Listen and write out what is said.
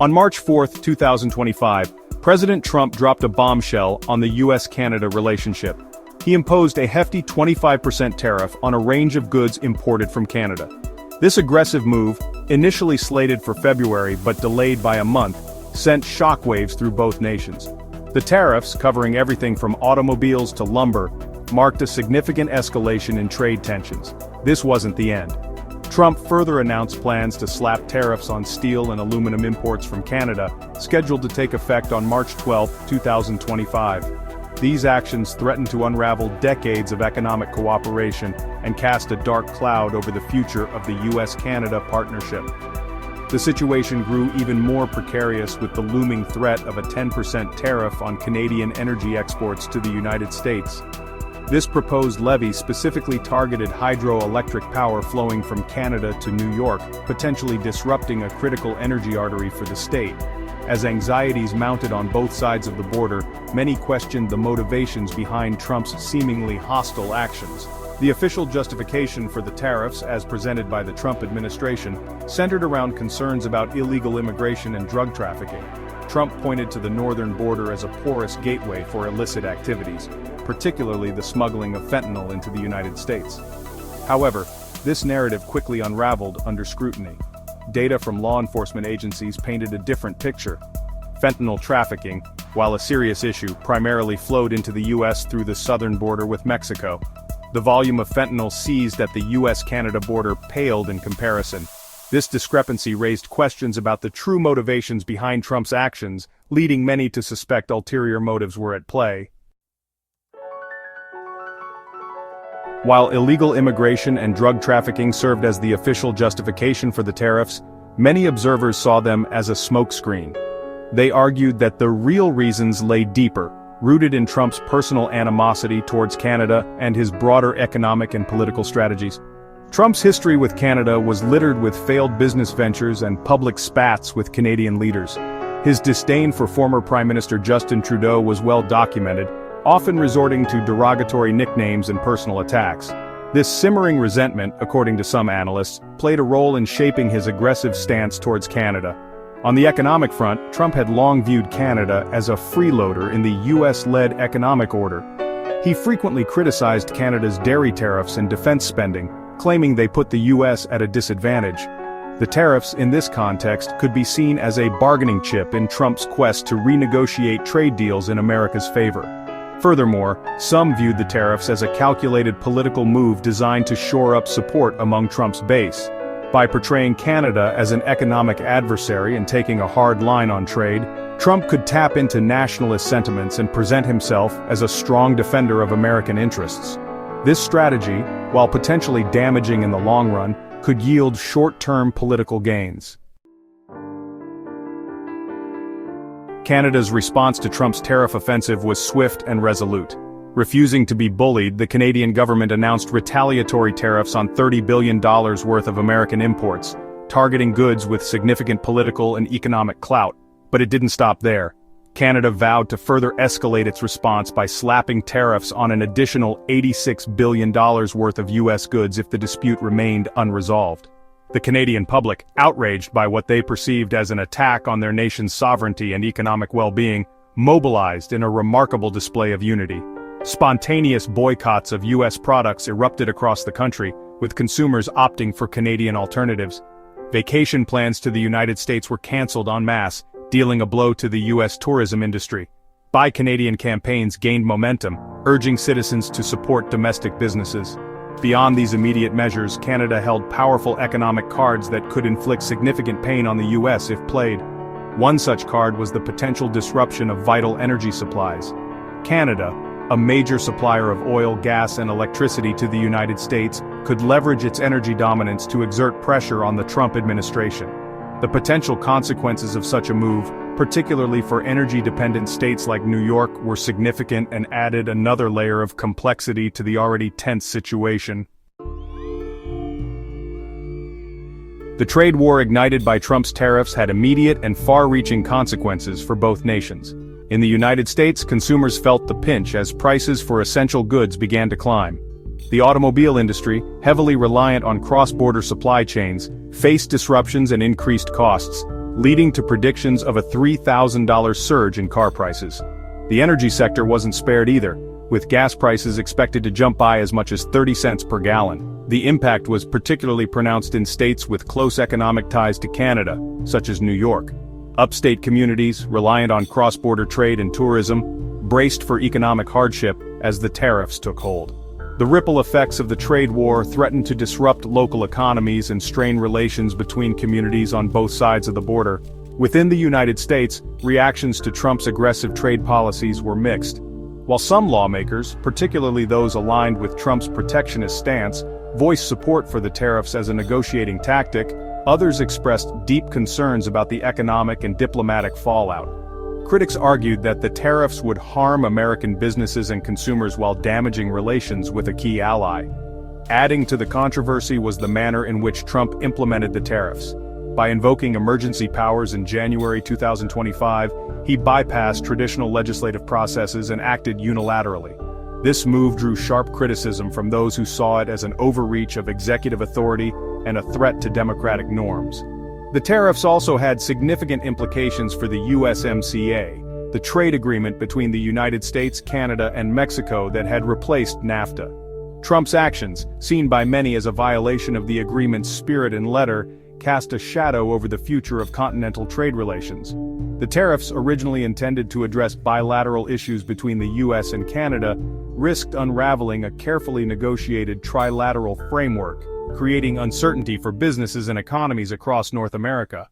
On March 4, 2025, President Trump dropped a bombshell on the US-Canada relationship. He imposed a hefty 25% tariff on a range of goods imported from Canada. This aggressive move, initially slated for February but delayed by a month, sent shockwaves through both nations. The tariffs, covering everything from automobiles to lumber, marked a significant escalation in trade tensions. This wasn't the end. Trump further announced plans to slap tariffs on steel and aluminum imports from Canada, scheduled to take effect on March 12, 2025. These actions threaten to unravel decades of economic cooperation and cast a dark cloud over the future of the US-Canada partnership. The situation grew even more precarious with the looming threat of a 10% tariff on Canadian energy exports to the United States. This proposed levy specifically targeted hydroelectric power flowing from Canada to New York, potentially disrupting a critical energy artery for the state. As anxieties mounted on both sides of the border, many questioned the motivations behind Trump's seemingly hostile actions. The official justification for the tariffs, as presented by the Trump administration, centered around concerns about illegal immigration and drug trafficking. Trump pointed to the northern border as a porous gateway for illicit activities, particularly the smuggling of fentanyl into the United States. However, this narrative quickly unraveled under scrutiny. Data from law enforcement agencies painted a different picture. Fentanyl trafficking, while a serious issue, primarily flowed into the U.S. through the southern border with Mexico. The volume of fentanyl seized at the US-Canada border paled in comparison. This discrepancy raised questions about the true motivations behind Trump's actions, leading many to suspect ulterior motives were at play. While illegal immigration and drug trafficking served as the official justification for the tariffs, many observers saw them as a smokescreen. They argued that the real reasons lay deeper, rooted in Trump's personal animosity towards Canada and his broader economic and political strategies. Trump's history with Canada was littered with failed business ventures and public spats with Canadian leaders. His disdain for former Prime Minister Justin Trudeau was well documented, often resorting to derogatory nicknames and personal attacks. This simmering resentment, according to some analysts, played a role in shaping his aggressive stance towards Canada. On the economic front, Trump had long viewed Canada as a freeloader in the US-led economic order. He frequently criticized Canada's dairy tariffs and defense spending, claiming they put the US at a disadvantage. The tariffs in this context could be seen as a bargaining chip in Trump's quest to renegotiate trade deals in America's favor. Furthermore, some viewed the tariffs as a calculated political move designed to shore up support among Trump's base. By portraying Canada as an economic adversary and taking a hard line on trade, Trump could tap into nationalist sentiments and present himself as a strong defender of American interests. This strategy, while potentially damaging in the long run, could yield short-term political gains. Canada's response to Trump's tariff offensive was swift and resolute. Refusing to be bullied, the Canadian government announced retaliatory tariffs on $30 billion worth of American imports, targeting goods with significant political and economic clout. But it didn't stop there. Canada vowed to further escalate its response by slapping tariffs on an additional $86 billion worth of U.S. goods if the dispute remained unresolved. The Canadian public, outraged by what they perceived as an attack on their nation's sovereignty and economic well-being, mobilized in a remarkable display of unity. Spontaneous boycotts of U.S. products erupted across the country, with consumers opting for Canadian alternatives. Vacation plans to the United States were canceled en masse, dealing a blow to the U.S. tourism industry. Buy Canadian campaigns gained momentum, urging citizens to support domestic businesses. Beyond these immediate measures, Canada held powerful economic cards that could inflict significant pain on the U.S. if played. One such card was the potential disruption of vital energy supplies. Canada, a major supplier of oil, gas, and electricity to the United States, could leverage its energy dominance to exert pressure on the Trump administration. The potential consequences of such a move, particularly for energy-dependent states like New York, were significant and added another layer of complexity to the already tense situation. The trade war ignited by Trump's tariffs had immediate and far-reaching consequences for both nations. In the United States, consumers felt the pinch as prices for essential goods began to climb. The automobile industry, heavily reliant on cross-border supply chains, faced disruptions and increased costs. leading to predictions of a $3,000 surge in car prices. The energy sector wasn't spared either, with gas prices expected to jump by as much as 30 cents per gallon. The impact was particularly pronounced in states with close economic ties to Canada, such as New York. Upstate communities, reliant on cross-border trade and tourism, braced for economic hardship as the tariffs took hold. The ripple effects of the trade war threatened to disrupt local economies and strain relations between communities on both sides of the border. Within the United States, reactions to Trump's aggressive trade policies were mixed. While some lawmakers, particularly those aligned with Trump's protectionist stance, voiced support for the tariffs as a negotiating tactic, others expressed deep concerns about the economic and diplomatic fallout. Critics argued that the tariffs would harm American businesses and consumers while damaging relations with a key ally. Adding to the controversy was the manner in which Trump implemented the tariffs. By invoking emergency powers in January 2025, he bypassed traditional legislative processes and acted unilaterally. This move drew sharp criticism from those who saw it as an overreach of executive authority and a threat to democratic norms. The tariffs also had significant implications for the USMCA, the trade agreement between the United States, Canada, and Mexico that had replaced NAFTA. Trump's actions, seen by many as a violation of the agreement's spirit and letter, cast a shadow over the future of continental trade relations. The tariffs, originally intended to address bilateral issues between the US and Canada, risked unraveling a carefully negotiated trilateral framework, creating uncertainty for businesses and economies across North America.